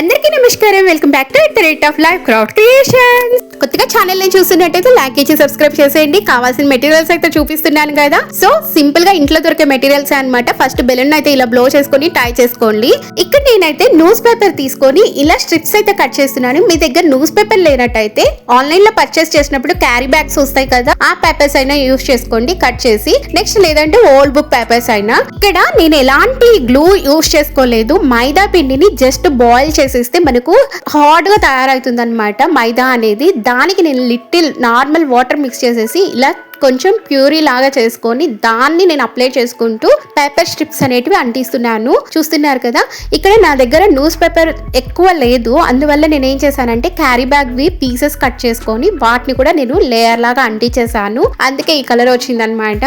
అందరికీ నమస్కారం. Welcome back to the rate of life craft creations. కొత్తగా ఛానల్ ని చూస్తున్నట్టయితే లైక్ చేసి సబ్స్క్రైబ్ చేసేయండి. కావాల్సిన మెటీరియల్స్ అయితే చూపిస్తున్నాను కదా. సో సింపుల్ గా ఇంట్లో దొరికే మెటీరియల్స్ అన్నమాట. ఫస్ట్ బెలూన్ అయితే ఇలా బ్లో చేసుకొని టై చేసుకోండి. ఇక్కడ నేనైతే న్యూస్ పేపర్ తీసుకొని ఇలా స్ట్రిప్స్ అయితే కట్ చేస్తున్నాను. మీ దగ్గర న్యూస్ పేపర్ లేనట్టయితే ఆన్లైన్ లో పర్చేస్ చేసినప్పుడు క్యారీ బ్యాగ్స్ వస్తాయి కదా, ఆ పేపర్స్ అయినా యూస్ చేసుకోండి కట్ చేసి. నెక్స్ట్ లేదంటే ఓల్డ్ బుక్ పేపర్స్ అయినా. ఇక్కడ నేను ఎలాంటి గ్లూ యూస్ చేసుకోలేదు. మైదా పిండిని జస్ట్ బాయిల్ చేసేస్తే మనకు హార్డ్ గా తయారవుతుంది అనమాట మైదా అనేది. దానికి నేను లిటిల్ నార్మల్ వాటర్ మిక్స్ చేసేసి ఇలా కొంచెం ప్యూరీ లాగా చేసుకొని దాన్ని నేను అప్లై చేసుకుంటూ పేపర్ స్ట్రిప్స్ అనేటివి అంటిస్తున్నాను. చూస్తున్నారు కదా, ఇక్కడ నా దగ్గర న్యూస్ పేపర్ ఎక్కువ లేదు, అందువల్ల నేను ఏం చేశానంటే క్యారీ బ్యాగ్ వి పీసెస్ కట్ చేసుకొని వాటిని కూడా నేను లేయర్ లాగా అంటించేసాను. అందుకే ఈ కలర్ వచ్చింది అనమాట.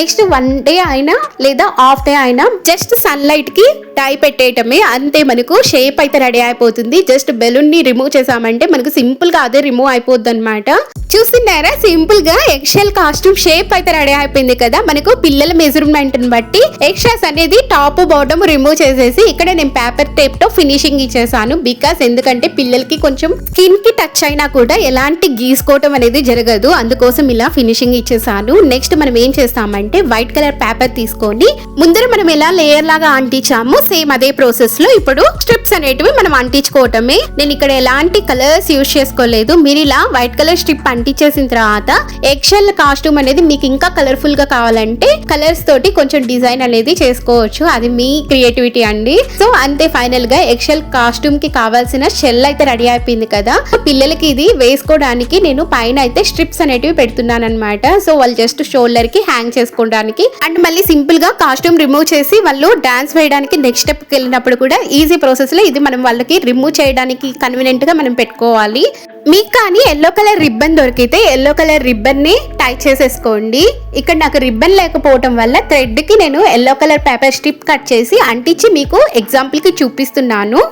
నెక్స్ట్ 1 డే అయినా లేదా హాఫ్ డే అయినా జస్ట్ సన్ లైట్ కి టై పెట్టేయటమే, అంతే మనకు షేప్ అయితే రెడీ అయిపోతుంది. జస్ట్ బెలూన్ ని రిమూవ్ చేసామంటే మనకు సింపుల్ గా అదే రిమూవ్ అయిపోద్ది అనమాట. చూస్తున్నారా, సింపుల్ గా ఎగ్షెల్ కాస్ట్యూమ్ షేప్ అయితే రెడీ అయిపోయింది కదా. మనకు పిల్లల మెజర్మెంట్ ని బట్టి ఎక్స్ట్రాస్ అనేది టాప్ బాటమ్ రిమూవ్ చేసేసి ఇక్కడ నేను పేపర్ టేప్ తో ఫినిషింగ్ ఇచ్చేసాను. బికాస్ ఎందుకంటే పిల్లలకి కొంచెం స్కిన్ కి టచ్ అయినా కూడా ఎలాంటి గీసుకోవటం అనేది జరగదు, అందుకోసం ఇలా ఫినిషింగ్ ఇచ్చేసాను. నెక్స్ట్ మనం ఏం చేస్తామంటే వైట్ కలర్ పేపర్ తీసుకొని ముందర మనం ఎలా లేయర్ లాగా అంటించాము సేమ్ అదే ప్రాసెస్ లో ఇప్పుడు స్ట్రిప్స్ అనేటివి మనం అంటించుకోవటమే. నేను ఇక్కడ ఎలాంటి కలర్స్ యూజ్ చేసుకోలేదు. మీరు ఇలా వైట్ కలర్ స్ట్రిప్ అంటించేసిన తర్వాత ఎగ్షెల్ కాస్ట్యూమ్ అనేది మీకు ఇంకా కలర్ఫుల్ గా కావాలంటే కలర్స్ తోటి కొంచెం డిజైన్ అనేది చేసుకోవచ్చు, అది మీ క్రియేటివిటీ అండి. సో అంతే, ఫైనల్ గా ఎగ్షెల్ కాస్ట్యూమ్ కి కావాల్సిన షెల్ అయితే రెడీ అయిపోయింది కదా. పిల్లలకి ఇది వేసుకోవడానికి నేను పైన అయితే స్ట్రిప్స్ అనేటివి పెడుతున్నాను అనమాట. సో వాళ్ళు జస్ట్ షోల్డర్ కి హ్యాంగ్ చేసుకోవడానికి అండ్ మళ్ళీ సింపుల్ గా కాస్ట్యూమ్ రిమూవ్ చేసి వాళ్ళు డాన్స్ వేయడానికి నెక్స్ట్ స్టెప్ కి వెళ్ళినప్పుడు కూడా ఈజీ ప్రాసెస్ లో ఇది మనం వాళ్ళకి రిమూవ్ చేయడానికి కన్వీనియంట్ గా మనం పెట్టుకోవాలి. మీకు కానీ ఎల్లో కలర్ రిబ్బన్ దొరికితే ఎల్లో కలర్ రిబ్బన్ ని టై చేసేసుకోండి. ఇక్కడ నాకు రిబ్బన్ లేకపోవడం వల్ల థ్రెడ్ కి నేను yellow colour paper strip cut చేసి అంటించి మీకు ఎగ్జాంపుల్ కి చూపిస్తున్నాను.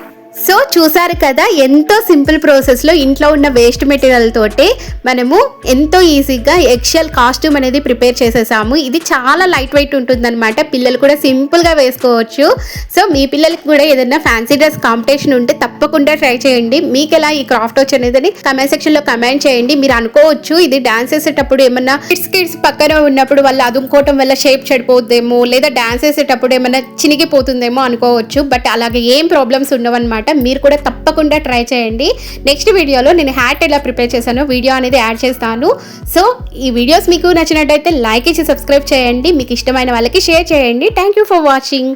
సో చూసారు కదా, ఎంతో సింపుల్ ప్రాసెస్ లో ఇంట్లో ఉన్న వేస్ట్ మెటీరియల్ తోటి మనము ఎంతో ఈజీగా ఎగ్షెల్ కాస్ట్యూమ్ అనేది ప్రిపేర్ చేసేసాము. ఇది చాలా లైట్ వెయిట్ ఉంటుంది అనమాట, పిల్లలు కూడా సింపుల్ గా వేసుకోవచ్చు. సో మీ పిల్లలకి కూడా ఏదైనా ఫ్యాన్సీ డ్రెస్ కాంపిటీషన్ ఉంటే తప్పకుండా ట్రై చేయండి. మీకు ఎలా ఈ క్రాఫ్ట్ వచ్చేది కమెంట్ సెక్షన్ లో కమెంట్ చేయండి. మీరు అనుకోవచ్చు ఇది డాన్స్ చేసేటప్పుడు ఏమన్నా కిడ్స్ పక్కన ఉన్నప్పుడు వాళ్ళు అదుముకోవటం వల్ల షేప్ చెడిపోద్దేమో లేదా డాన్స్ చేసేటప్పుడు ఏమన్నా చినిగిపోతుందేమో అనుకోవచ్చు. బట్ అలాగే ఏం ప్రాబ్లమ్స్ ఉండవన్నమాట. మీరు కూడా తప్పకుండా ట్రై చేయండి. నెక్స్ట్ వీడియోలో నేను హ్యాట్ ఎలా ప్రిపేర్ చేశానో వీడియో అనేది యాడ్ చేస్తాను. సో ఈ వీడియోస్ మీకు నచ్చినట్టయితే లైక్ చేసి సబ్స్క్రైబ్ చేయండి. మీకు ఇష్టమైన వాళ్ళకి షేర్ చేయండి. Thank you for watching.